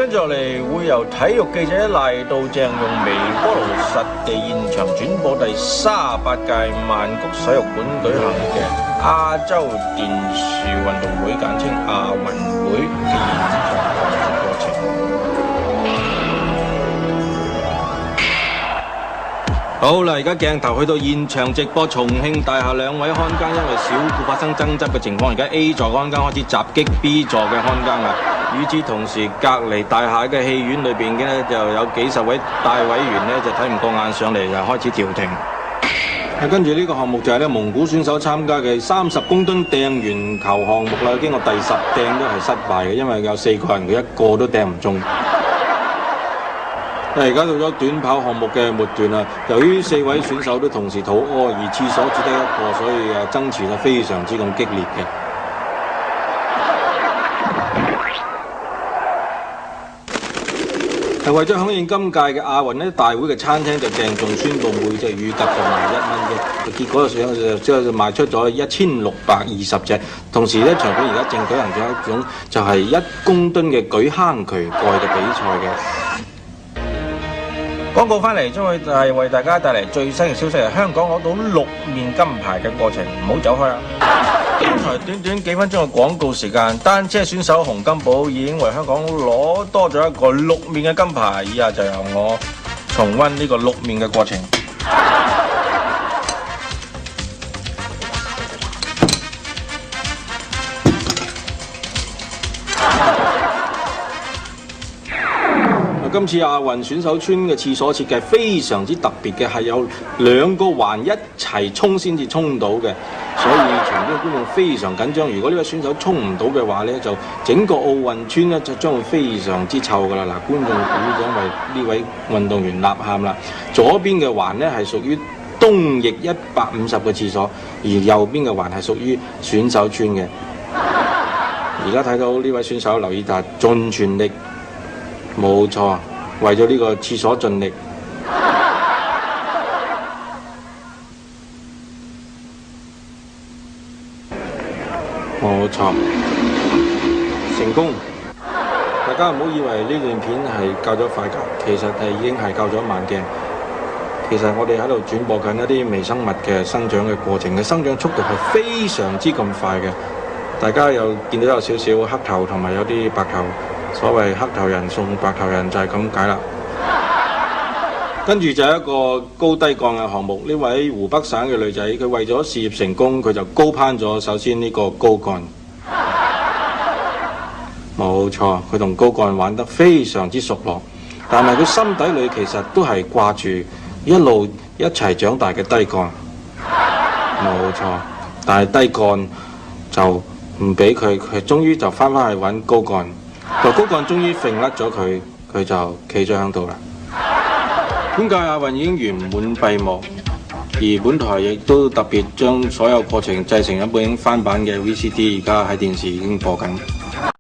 跟住落嚟會由體育記者賴道鄭用微波爐實地現場轉播第38屆曼谷體育館舉行嘅亞洲電視運動會簡稱亞運會嘅現場過程。好啦，而家鏡頭去到現場直播，重慶大廈兩位看更因為小故發生爭執嘅情況，而家 A 座看更開始襲擊 B 座嘅看更啦。與此同時，隔離大廈嘅戲院裏邊嘅咧就有幾十位大委員咧就睇唔過眼上嚟，就開始調停。跟住呢個項目就係咧蒙古選手參加嘅30公噸掟圓球項目啦，經過第10掟都係失敗嘅，因為有4個人佢一個都掟唔中。而家到咗短跑項目嘅末段啦，由於4位選手都同時肚屙，而廁所只得一個，所以爭持就非常之咁激烈嘅。係為咗響應今屆嘅亞運咧，大會嘅餐廳就鄭重宣布每隻乳鴿就賣1蚊嘅，結果就賣出咗1620隻。同時咧，場館而家正舉行咗一種就係1公噸嘅舉坑渠蓋嘅比賽嘅。廣告翻嚟將會係為大家帶嚟最新嘅消息，係香港攞到6面金牌嘅過程，唔好走開啊！剛才短短幾分鐘嘅廣告時間，單車選手洪金寶已經為香港攞多咗一個6面嘅金牌，以下就由我重溫呢個6面嘅過程。今次亞運選手村嘅廁所設計非常之特別嘅，係有2個環一齊沖先至沖到嘅，所以場邊觀眾非常緊張。如果呢位選手沖唔到嘅話呢，就整個奧運村呢就將會非常之臭噶啦。嗱，觀眾鼓掌為呢位運動員吶喊啦。左邊嘅環呢係屬於東翼150個廁所，而右邊嘅環係屬於選手村嘅。而家睇到呢位選手，留意下盡全力。冇錯，為咗呢個廁所盡力。冇錯，成功。大家唔好以為呢段片係較咗快㗎，其實係已經係較咗慢嘅。其實我哋喺度轉播緊一啲微生物嘅生長嘅過程，嘅生長速度係非常之咁快嘅。大家又見到有少少黑頭同埋有啲白頭。所謂黑頭人送白頭人就係咁解啦。跟住就係一個高低槓嘅項目，呢位湖北省嘅女仔，佢為咗事業成功，佢就高攀咗首先呢個高槓。冇錯，佢同高槓玩得非常之熟絡，但係佢心底裏其實都係掛住一路一齊長大嘅低槓。冇錯，但係低槓就唔俾佢，佢終於就翻返去揾高槓。高槓終於揈甩咗佢，佢就企咗喺度啦。本屆亞運已經圓滿閉幕，而本台亦都特別將所有過程製成一本翻版嘅 VCD， 而家喺電視已經播緊。